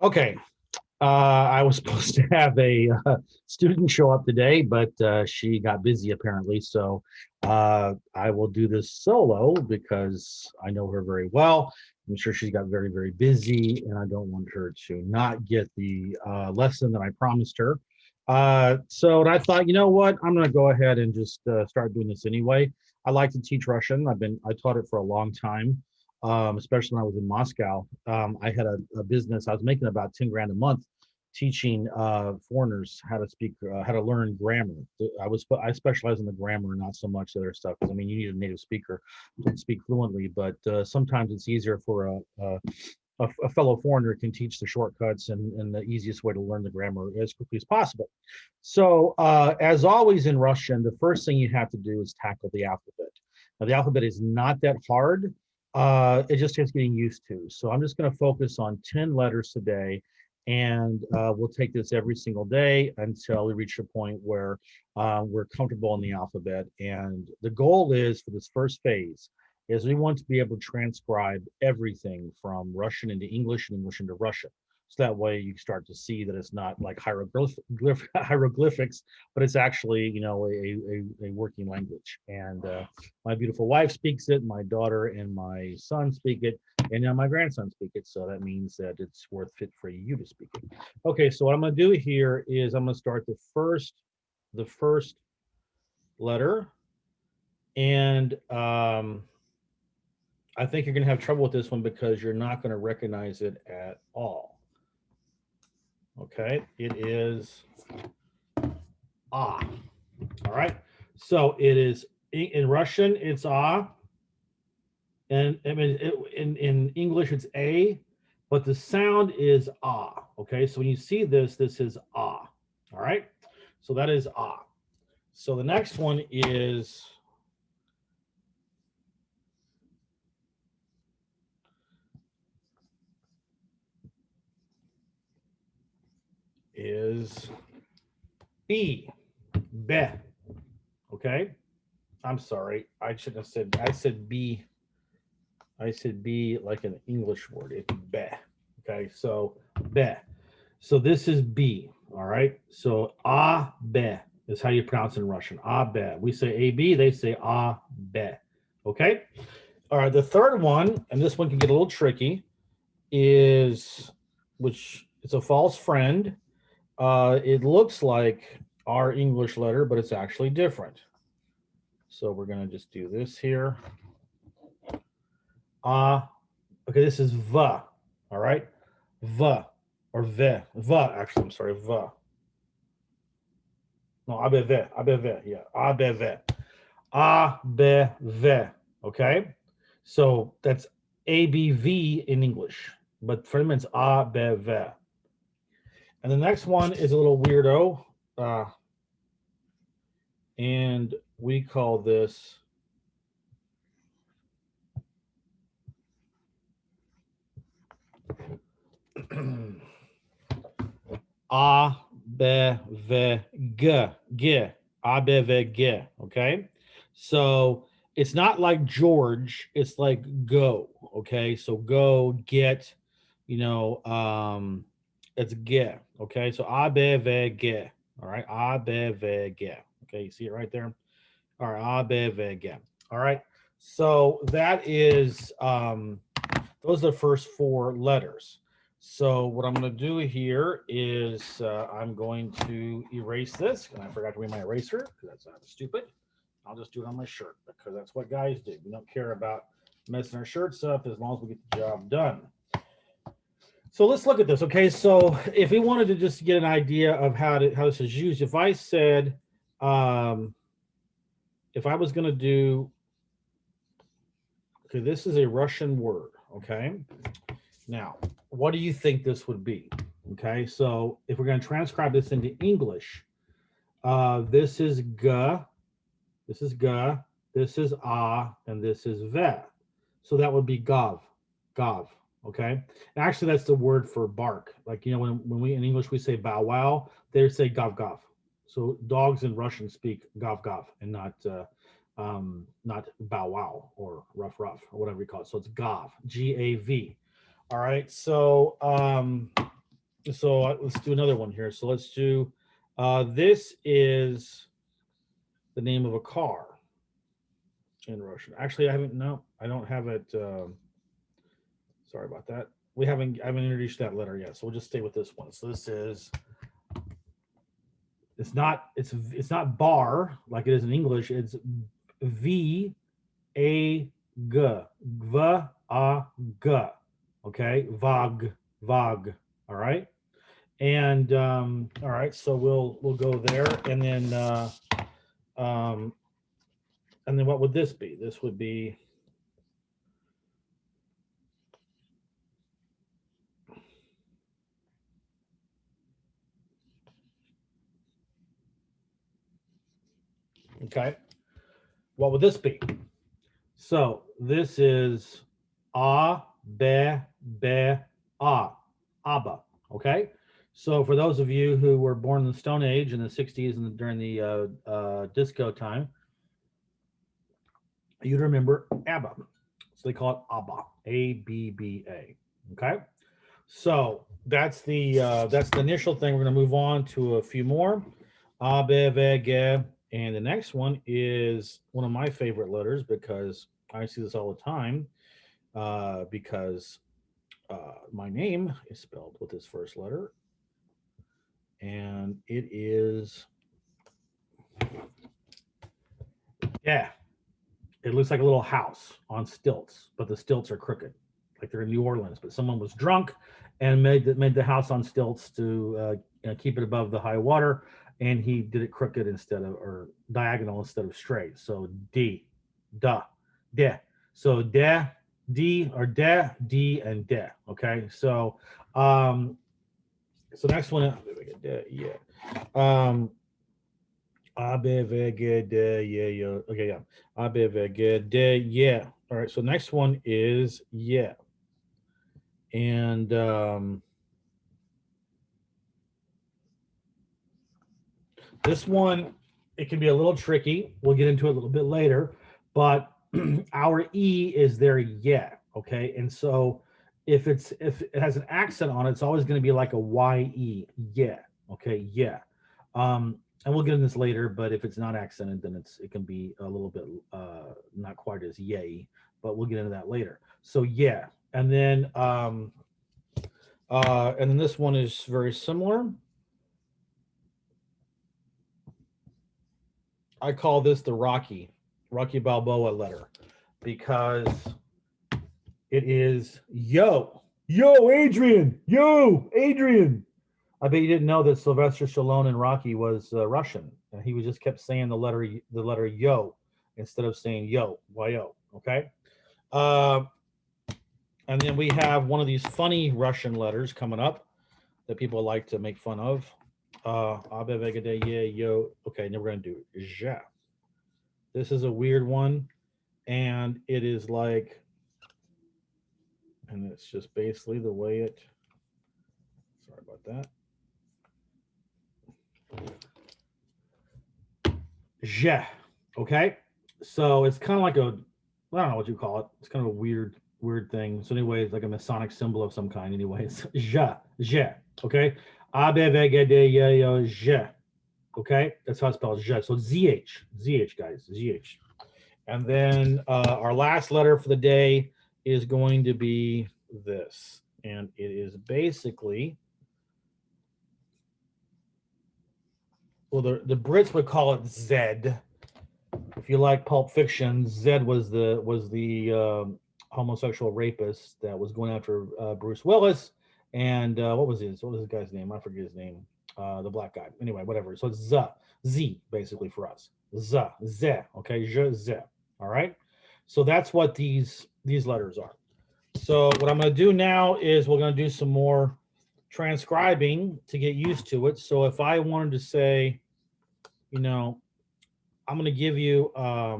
Okay. I was supposed to have a student show up today, but she got busy apparently. So I will do this solo because I know her very well. I'm sure she's got very, very busy, and I don't want her to not get the lesson that I promised her. So I thought, you know what? I'm going to go ahead and just start doing this anyway. I like to teach Russian. I taught it for a long time, especially when I was in Moscow. I had a business. I was making about 10 grand a month teaching foreigners how to speak, how to learn grammar. I specialize in the grammar, not so much the other stuff. Because I mean, you need a native speaker to speak fluently, but sometimes it's easier for a fellow foreigner can teach the shortcuts and the easiest way to learn the grammar as quickly as possible. So, as always in Russian, the first thing you have to do is tackle the alphabet. Now, the alphabet is not that hard. It just takes getting used to. So I'm just going to focus on 10 letters today, and we'll take this every single day until we reach a point where we're comfortable in the alphabet. And the goal is for this first phase is we want to be able to transcribe everything from Russian into English and English into Russian. So that way you start to see that it's not like hieroglyphics, but it's actually, a working language. And my beautiful wife speaks it, my daughter and my son speak it, and now my grandson speak it. So that means that it's worth it for you to speak it. Okay, so what I'm going to do here is I'm going to start the first letter, and I think you're going to have trouble with this one because you're not going to recognize it at all. Okay, it is ah. All right, so it is in Russian, it's ah, and I mean in English it's a, but the sound is ah. Okay, so when you see this, this is ah. All right, so that is ah. So the next one is B, be. Okay, I'm sorry, I shouldn't have said. I said B. I said B like an English word. It's be. Okay, so be. So this is B. All right. So a be is how you pronounce it in Russian. A be. We say a b. They say a be. Okay. All right. The third one, and this one can get a little tricky, is which it's a false friend. It looks like our English letter, but it's actually different. So we're gonna just do this here. Okay, this is va. All right, va or ve. Va, actually, I'm sorry, va. No, ABV, ABV, yeah, ABV. ABV, okay? So that's ABV in English, but for them it's ABV. And the next one is a little weirdo, and we call this ABVG, G, ABVG, okay? So it's not like George, it's like go, okay? So go, get, you know, it's get, okay? So ABVG, all right? ABVG, okay? You see it right there? All right, ABVG, all right? So that is, those are the first four letters. So what I'm going to do here is I'm going to erase this, and I forgot to bring my eraser because that's stupid. I'll just do it on my shirt because that's what guys do. We don't care about messing our shirts up as long as we get the job done. So let's look at this. Okay, so if we wanted to just get an idea of how this is used, if I said, if I was going to do, okay, this is a Russian word. Okay, now what do you think this would be? Okay, so if we're going to transcribe this into English, this is g, this is g, this is a, and this is ve. So that would be gov, gov. Okay, and actually that's the word for bark. Like, you know, when we in English we say bow wow, they say gov gov. So dogs in Russian speak gov gov and not bow wow or ruff ruff or whatever you call it. So it's gov, G-A-V. All right, so So let's do another one here. So let's do, this is the name of a car in Russian. Actually, I haven't, no, I don't have it. Sorry about that. I haven't introduced that letter yet. So we'll just stay with this one. So this is, it's not bar like it is in English. It's V A G, V A G. Okay, Vag, Vag. All right. And all right, so we'll go there, um, and then what would this be? This would be, okay. What would this be? So this is a be be a abba. Okay. So for those of you who were born in the Stone Age in the '60s and during the disco time, you'd remember ABBA. So they call it ABBA, A-B-B-A. Okay. So that's the initial thing. We're going to move on to a few more. ABVG. And the next one is one of my favorite letters because I see this all the time because my name is spelled with this first letter. And it is, yeah, it looks like a little house on stilts, but the stilts are crooked, like they're in New Orleans. But someone was drunk and made the house on stilts to keep it above the high water, and he did it crooked instead of, or diagonal instead of straight. So D, da, de. So de, D, or de, D, and de. Okay, so next one, yeah. ABVGD, yeah. Okay, yeah. ABVGD, yeah. All right, so next one is yeah. And this one, it can be a little tricky. We'll get into it a little bit later, but our E is there yeah, okay? And so if it has an accent on it, it's always going to be like a YE, yeah, okay, yeah. And we'll get into this later, but if it's not accented, then it can be a little bit not quite as yay, but we'll get into that later. So yeah, and then this one is very similar. I call this the Rocky Balboa letter because it is yo Adrian, I bet you didn't know that Sylvester Stallone in Rocky was Russian. He was just kept saying the letter yo instead of saying yo, yo. Okay. And then we have one of these funny Russian letters coming up that people like to make fun of. Yo. Okay, now we're gonna do ja. This is a weird one, and it is like, and it's just basically the way it. Sorry about that. Ja. Okay, so it's kind of like a, I don't know what you call it. It's kind of a weird thing. So anyway, it's like a Masonic symbol of some kind. Anyways, ja. Okay, ja. Okay, that's how it's spelled. Ja. So zh guys, zh. And then our last letter for the day is going to be this, and it is basically, well, the Brits would call it Zed. If you like Pulp Fiction, Zed was the homosexual rapist that was going after Bruce Willis, and what was his guy's name? I forget his name. The black guy. Anyway, whatever. So it's Z basically for us. Z. Okay, je, ze. All right. So that's what these letters are. So what I'm going to do now is we're going to do some more transcribing to get used to it. So if I wanted to say, I'm going to give you a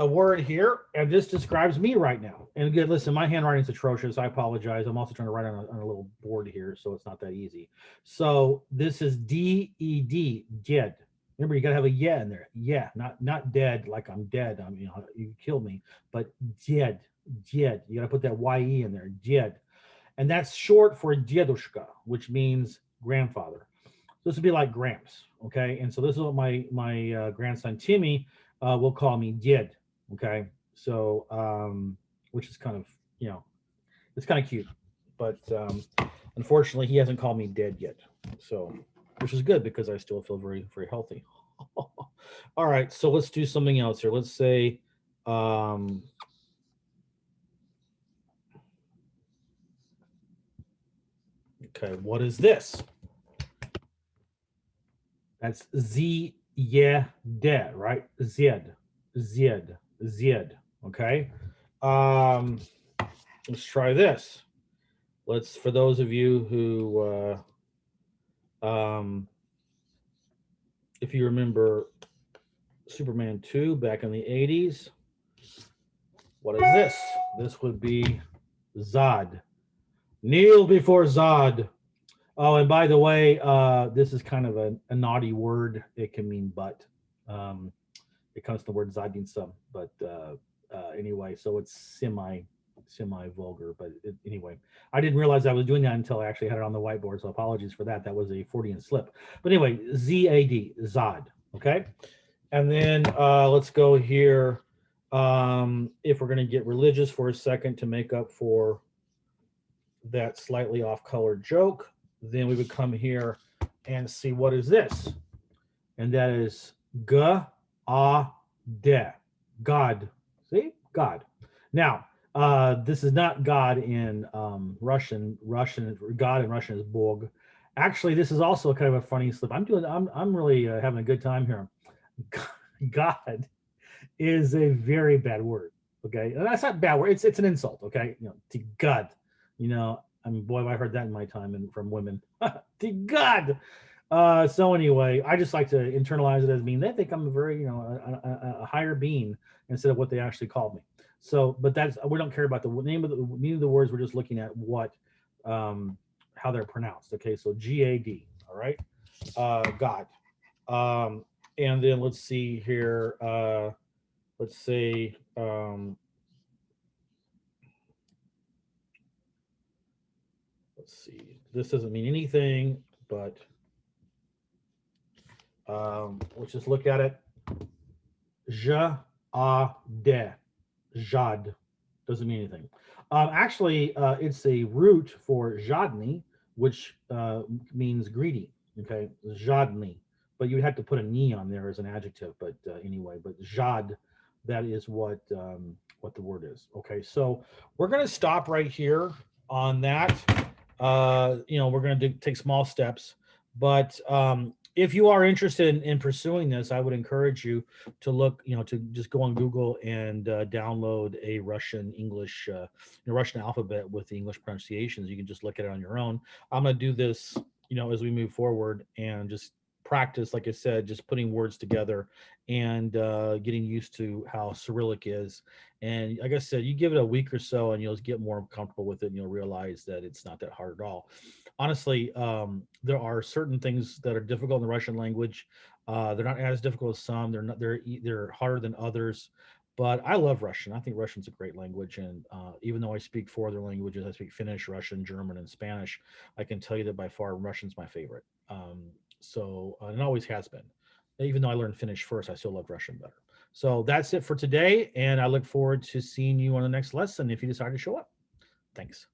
word here, and this describes me right now. And again, listen, my handwriting is atrocious. I apologize. I'm also trying to write on a little board here, so it's not that easy. So this is D-E-D, Jed. Remember, you gotta have a yeah in there. Yeah, not dead like I'm dead. I'm, you killed me, but dead, dead. You gotta put that ye in there, dead, and that's short for dedushka, which means grandfather. This would be like Gramps, okay? And so this is what my grandson Timmy will call me, Did, okay? So, which is kind of, you know, it's kind of cute, but unfortunately, he hasn't called me Did yet. So, which is good because I still feel very, very healthy. All right, so let's do something else here. Let's say, um, okay, what is this? That's Z, yeah, de, right? Zed, Zed, Zed. Okay. Um, let's try this. Let's, for those of you who, if you remember Superman 2 back in the 80s, what is this? This would be Zod. Kneel before Zod. Oh, and by the way, this is kind of a naughty word. It can mean butt. Um, it comes to the word Zodin sum, but anyway, so it's semi vulgar. But anyway, I didn't realize I was doing that until I actually had it on the whiteboard. So apologies for that. That was a Freudian slip. But anyway, ZAD, Zod. Okay, and then let's go here. If we're going to get religious for a second to make up for that slightly off color joke, then we would come here and see what is this, and that is G A de, God. See, God. Now, this is not God in Russian. God in Russian is Bog. Actually, this is also kind of a funny slip. I'm really having a good time here. God is a very bad word. Okay, and that's not a bad word. It's an insult. Okay, to God. I mean, boy, have I heard that in my time and from women. To God. So anyway, I just like to internalize it as being they think I'm a very, a higher being instead of what they actually called me. So, but we don't care about the name of the meaning of the words. We're just looking at what, how they're pronounced. Okay, so GAD. All right, God. And then let's see here. Let's say. Let's see. This doesn't mean anything, but let's just look at it. Je, a, de, jad. Doesn't mean anything. Actually, it's a root for jadni, which means greedy. Okay, jadni. But you had to put a ni on there as an adjective. But anyway, but jad, that is what the word is. Okay, so we're going to stop right here on that. We're going to take small steps, but if you are interested in pursuing this, I would encourage you to look, to just go on Google and download a Russian English, Russian alphabet with the English pronunciations. You can just look at it on your own. I'm going to do this, as we move forward and just practice, like I said, just putting words together and getting used to how Cyrillic is. And like I said, you give it a week or so and you'll get more comfortable with it and you'll realize that it's not that hard at all. Honestly, there are certain things that are difficult in the Russian language. They're not as difficult as some. They're harder than others. But I love Russian. I think Russian's a great language. And even though I speak four other languages, I speak Finnish, Russian, German, and Spanish, I can tell you that by far Russian's my favorite. It always has been. Even though I learned Finnish first, I still love Russian better. So that's it for today. And I look forward to seeing you on the next lesson if you decide to show up. Thanks.